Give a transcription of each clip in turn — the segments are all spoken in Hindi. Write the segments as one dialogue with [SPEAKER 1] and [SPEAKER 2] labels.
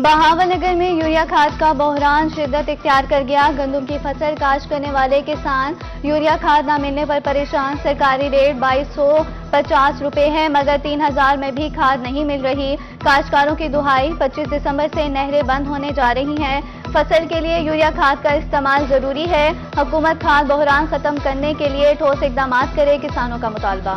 [SPEAKER 1] बहावलनगर में यूरिया खाद का बहरान शिद्दत इख्तियार कर गया। गंदम की फसल काश्त करने वाले किसान यूरिया खाद न मिलने पर परेशान। सरकारी रेट 2250 रुपए है, मगर 3000 में भी खाद नहीं मिल रही। काश्तकारों की दुहाई, 25 दिसंबर से नहरें बंद होने जा रही हैं। फसल के लिए यूरिया खाद का इस्तेमाल जरूरी है। हुकूमत खाद बहरान खत्म करने के लिए ठोस इकदाम करे, किसानों का मुतालबा।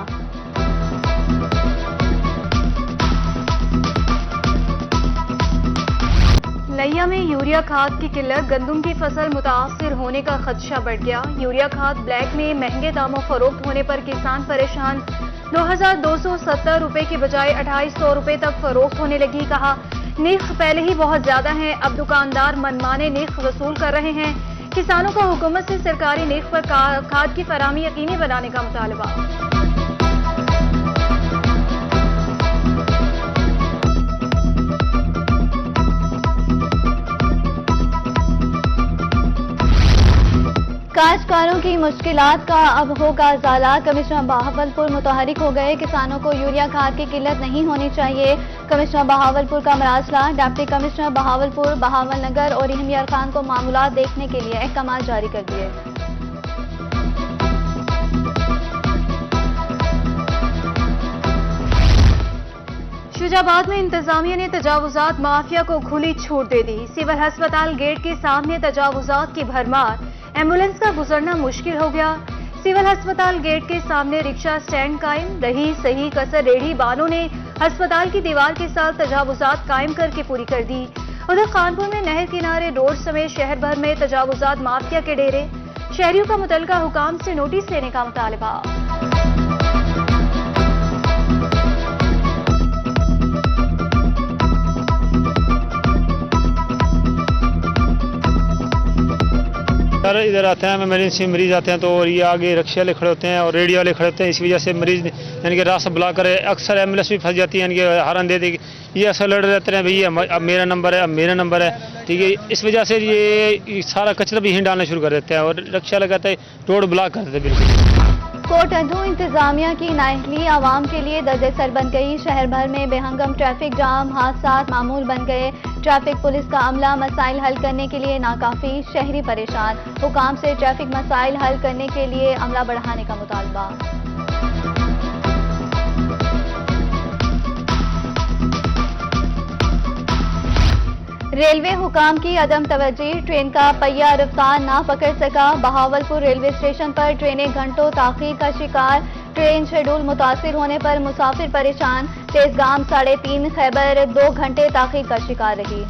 [SPEAKER 1] लिया में यूरिया खाद की किल्लत, गंदम की फसल मुतासिर होने का खदशा बढ़ गया। यूरिया खाद ब्लैक में महंगे दामों फरोख्त होने पर किसान परेशान। 2270 रुपए की बजाय 2800 रुपए तक फरोख्त होने लगी। कहा, निर्ख पहले ही बहुत ज्यादा है, अब दुकानदार मनमाने निर्ख वसूल कर रहे हैं। किसानों का हुकूमत से सरकारी निर्ख पर खाद की फराहमी यकीनी बनाने का मुतालबा। काश्तकारों की मुश्किलात का अब होगा इजाला। कमिश्नर बहावलपुर मुतहरिक हो गए। किसानों को यूरिया खाद की किल्लत नहीं होनी चाहिए। कमिश्नर बहावलपुर का मरासला। डिप्टी कमिश्नर बहावलपुर, बहावलनगर और इहमियार खान को मामूलात देखने के लिए अहकाम जारी कर दिए। शुजाबाद में इंतजामिया ने तजावुजात माफिया को खुली छूट दे दी। सिविल अस्पताल गेट के सामने तजावुजात की भरमार, एम्बुलेंस का गुजरना मुश्किल हो गया। सिविल अस्पताल गेट के सामने रिक्शा स्टैंड कायम रही। सही कसर रेढ़ी बानों ने अस्पताल की दीवार के साथ तजावुजात कायम करके पूरी कर दी। उधर कानपुर में नहर किनारे रोड समेत शहर भर में तजावुजात माफिया के डेरे। शहरियों का मुतल्लिका हुकाम से नोटिस लेने का मुतालबा।
[SPEAKER 2] सर इधर आते हैं, इमरजेंसी मरीज आते हैं तो और ये आगे रिक्शे वाले खड़े होते हैं और रेडियो वाले खड़े होते हैं। इस वजह से मरीज यानी कि रास्ता ब्लॉक करे। अक्सर एम्बुलेंस भी फंस जाती है, यानी कि हारन दे देगी। ये अक्सर लड़ रहते हैं, भैया अब मेरा नंबर है, अब मेरा नंबर है, ठीक है। इस वजह से ये सारा कचरा भी यहीं डालना शुरू कर देते हैं और रिक्शा लगाते हैं, रोड ब्लॉक कर देते हैं बिल्कुल।
[SPEAKER 1] कोटअधू इंतजामिया की नाअहली आवाम के लिए दर्द सर बन गई। शहर भर में बेहंगम ट्रैफिक जाम, हादसा मामूल बन गए। ट्रैफिक पुलिस का अमला मसाइल हल करने के लिए नाकाफी, शहरी परेशान। हुकाम से ट्रैफिक मसाइल हल करने के लिए अमला बढ़ाने का मुतालबा। रेलवे हुकाम की अदम तवज्जी, ट्रेन का पहिया रफ्तार ना पकड़ सका। बहावलपुर रेलवे स्टेशन पर ट्रेनें घंटों ताखीर का शिकार। ट्रेन शेड्यूल मुतासिर होने पर मुसाफिर परेशान। तेजगाम 3.5, खैबर 2 घंटे ताखीर का शिकार रही।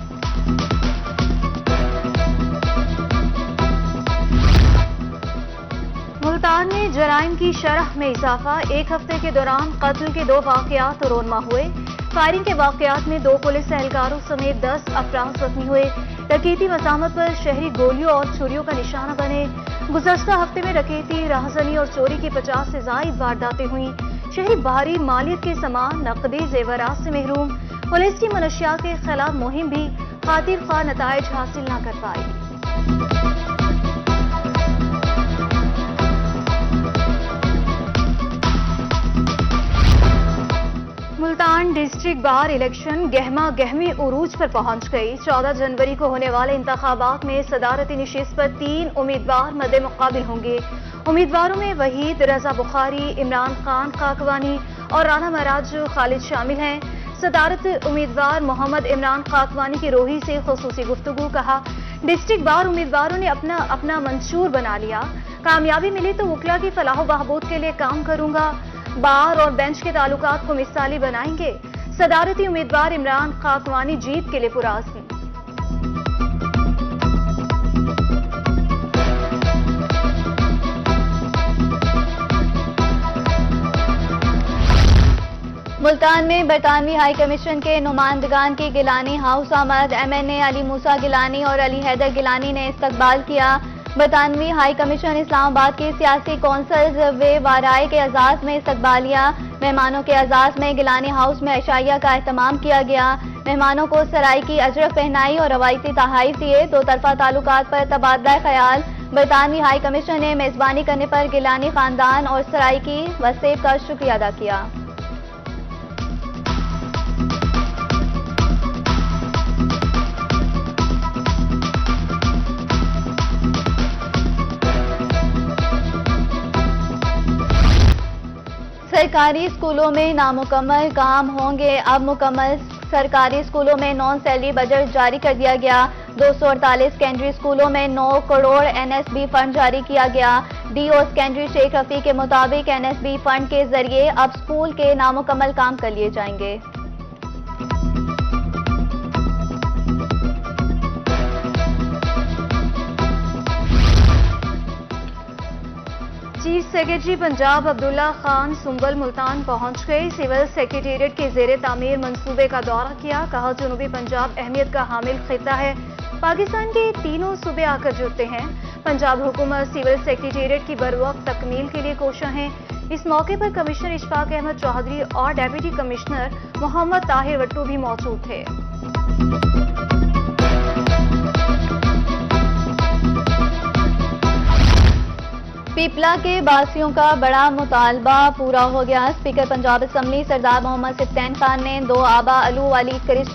[SPEAKER 1] मुल्तान में जराइम की शरह में इजाफा। एक हफ्ते के दौरान कत्ल के 2 वाकयात रोनमा हुए। फायरिंग के वाकयात में 2 पुलिस एहलकारों समेत 10 अफराद जख्मी हुए। डकैती मसामत पर शहरी गोलियों और छुरियों का निशाना बने। गुज़श्ता हफ्ते में डकैती, राहजनी और चोरी की 50 से ज़ायद वारदातें हुई। शहरी भारी मालियत के सामान, नकदी, जेवरात से महरूम। पुलिस की मनशियात के खिलाफ मुहिम भी खातिर ख्वाह नताइज हासिल न कर पाई। मुल्तान डिस्ट्रिक्ट बार इलेक्शन गहमा गहमी उरूज पर पहुंच गई। 14 जनवरी को होने वाले इंतखाबात में सदारती नशिस्त पर 3 उम्मीदवार मद्दे मुकाबिल होंगे। उम्मीदवारों में वहीद रजा बुखारी, इमरान खान काकवानी और राना महराज खालिद शामिल हैं। सदारत उम्मीदवार मोहम्मद इमरान काकवानी की रोही से खुसूसी गुफ्तगू। कहा, डिस्ट्रिक्ट बार उम्मीदवारों ने अपना मंशूर बना लिया। कामयाबी मिली तो वकला की फलाह बहबूद के लिए काम करूंगा। बार और बेंच के ताल्लुकात को मिसाली बनाएंगे। सदारती उम्मीदवार इमरान काकवानी जीत के लिए पुरआज़्म। मुल्तान में बरतानवी हाई कमीशन के नुमाइंदगान की गिलानी हाउस आमद। MNA अली मूसा गिलानी और अली हैदर गिलानी ने इस्तकबाल किया। बरतानवी हाई कमीशन इस्लामाबाद के सियासी कौंसल वे वाराय के एजाज में इस्तकबालिया। मेहमानों के एजाज में गिलानी हाउस में अशाइया का एहतमाम किया गया। मेहमानों को सराय की अजरक पहनाई और रवायती तहाइफ दिए। 2 तरफा ताल्लुकात पर तबादला ख्याल। बरतानवी हाई कमीशन ने मेजबानी करने पर गिलानी खानदान और सराय की वसीयत का शुक्रिया अदा किया।
[SPEAKER 3] सरकारी स्कूलों में नामुकम्मल काम होंगे अब मुकम्मल। सरकारी स्कूलों में नॉन सैलरी बजट जारी कर दिया गया। 248 सेकेंडरी स्कूलों में 9 करोड़ एनएसबी फंड जारी किया गया। डीओ सेकेंडरी शेख रफी के मुताबिक एनएसबी फंड के जरिए अब स्कूल के नामुकम्मल काम कर लिए जाएंगे।
[SPEAKER 1] चीफ सेक्रेटरी पंजाब अब्दुल्ला खान सुंबल मुल्तान पहुंच गए। सिविल सेक्रेटेरिएट के जेर तामीर मंसूबे का दौरा किया। कहा जनूबी पंजाब अहमियत का हामिल खिता है। पाकिस्तान के तीनों सूबे आकर जुड़ते हैं। पंजाब हुकूमत सिविल सेक्रेटेरिएट की बरवक्त तकमील के लिए कोशा है। इस मौके पर कमिश्नर इशफाक अहमद चौधरी और डेप्यूटी कमिश्नर मोहम्मद ताहिर वट्टू भी मौजूद थे।
[SPEAKER 3] पीपला के बासियों का बड़ा मुतालबा पूरा हो गया। स्पीकर पंजाब असम्बली सरदार मोहम्मद सिफ्तैन खान ने 2 आबा अलू वाली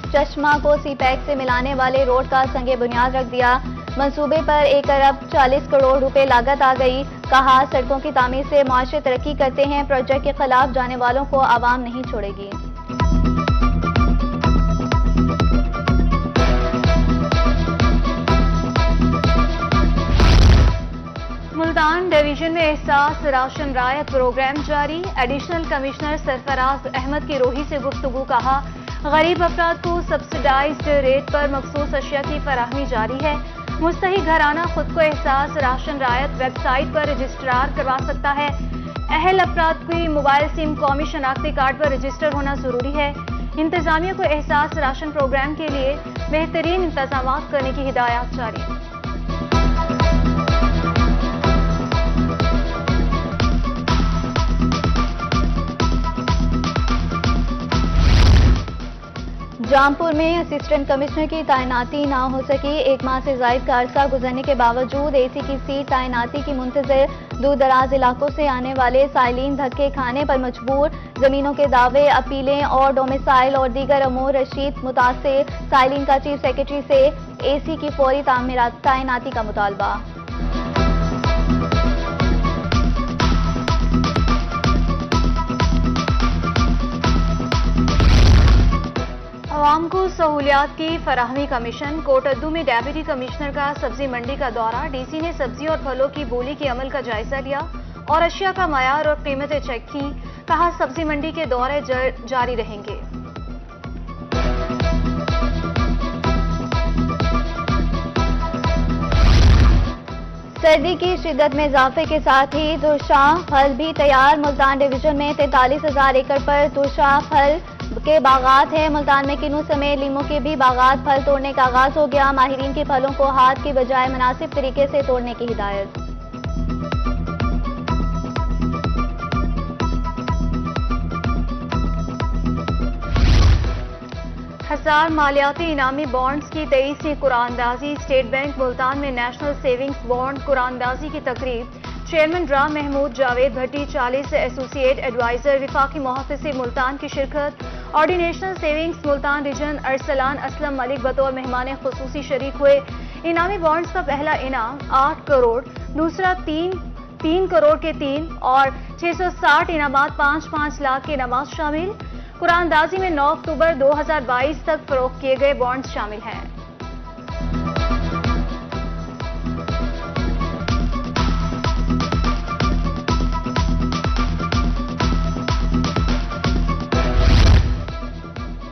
[SPEAKER 3] चश्मा को सीपैक से मिलाने वाले रोड का संगे बुनियाद रख दिया। मंसूबे पर 1 अरब 40 करोड़ रुपए लागत आ गई। कहा सड़कों की तामीर से माशरे तरक्की करते हैं। प्रोजेक्ट के खिलाफ जाने वालों को आवाम नहीं छोड़ेगी।
[SPEAKER 1] मुल्तान डिवीजन में एहसास राशन रायत प्रोग्राम जारी। एडिशनल कमिश्नर सरफराज अहमद की रोही से गुफ्तगू। कहा गरीब अफराद को सब्सिडाइज्ड रेट पर मखसूस अशिया की फराहमी जारी है। मुस्तहिक घराना खुद को एहसास राशन रायत वेबसाइट पर रजिस्ट्रार करवा सकता है। अहल अफराद की मोबाइल सिम कौमी शनाख्ती कार्ड पर रजिस्टर होना जरूरी है। इंतजामिया को एहसास राशन प्रोग्राम के लिए बेहतरीन इंतजाम करने की हिदायत जारी।
[SPEAKER 3] जामपुर में असिस्टेंट कमिश्नर की तैनाती ना हो सकी। 1 माह से जायद का अरसा गुजरने के बावजूद एसी की सीट तैनाती की मुंतजर। दूर दराज इलाकों से आने वाले साइलिन धक्के खाने पर मजबूर। जमीनों के दावे, अपीलें और डोमिसाइल और दीगर अमूर रशीद मुतासिर। साइलिन का चीफ सेक्रेटरी से एसी की फौरी तैनाती का मुतालबा।
[SPEAKER 1] आवाम को सहूलियात की फराहमी का मिशन। कोटद्दू में डेप्यूटी कमिश्नर का सब्जी मंडी का दौरा। डीसी ने सब्जी और फलों की बोली के अमल का जायजा लिया और अशिया का मयार और कीमतें चेक की। कहा सब्जी मंडी के दौरे जारी रहेंगे।
[SPEAKER 3] सर्दी की शिद्दत में इजाफे के साथ ही तुरशा फल भी तैयार। मुल्तान डिवीजन में 43,000 एकड़ पर तुरशा फल के बागात हैं। मुल्तान में किन्नू समेत लीमू के भी बागात फल तोड़ने का आगाज हो गया। माहिरीन के फलों को हाथ की बजाय मुनासिब तरीके से तोड़ने की हिदायत।
[SPEAKER 1] हजार मालियाती इनामी बॉन्ड्स की 23वीं कुरानंदाजी। स्टेट बैंक मुल्तान में नेशनल सेविंग्स बॉन्ड कुरानंदाजी की तकरीब। चेयरमैन रा महमूद जावेद भट्टी 40 एसोसिएट एडवाइजर विफाकी मुहफ़िज़ मुल्तान की शिरकत। ऑर्डिनेशनल सेविंग्स मुल्तान रीजन अरसलान असलम मलिक बतौर मेहमान खुसूसी शरीक हुए। इनामी बॉन्ड्स का पहला इनाम 8 करोड़, दूसरा 3 करोड़ के 3 और 660 इनामात 5-5 लाख के इनामात शामिल। कुरानंदाजी में 9 अक्टूबर 2022 तक फरोख्त किए गए बॉन्ड्स शामिल हैं।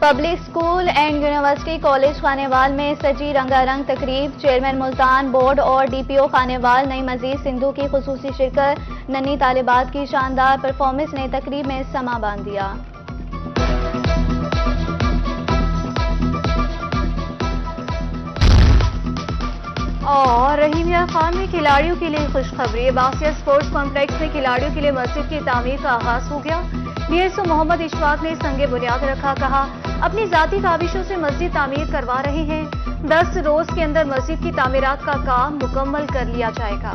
[SPEAKER 3] Public school and university college Khanewal में सजी रंगारंग तकरीब। चेयरमैन मुल्तान बोर्ड और डीपीओ खानेवाल नई मजीद सिंधु की खुसूसी शिरकत। नन्ही तालिबात की शानदार परफॉर्मेंस ने तकरीब में समा बांध दिया।
[SPEAKER 1] और रहीमिया खान में खिलाड़ियों के लिए खुशखबरी। अब्बासिया स्पोर्ट्स कॉम्प्लेक्स में खिलाड़ियों के लिए मस्जिद की तामीर का आगाज हो गया। डीएसओ मोहम्मद इशफाक ने संगे बुनियाद रखा। कहा अपनी जाती काविशों से मस्जिद तामीर करवा रहे हैं। 10 रोज के अंदर मस्जिद की तामीरात का काम मुकम्मल कर लिया जाएगा।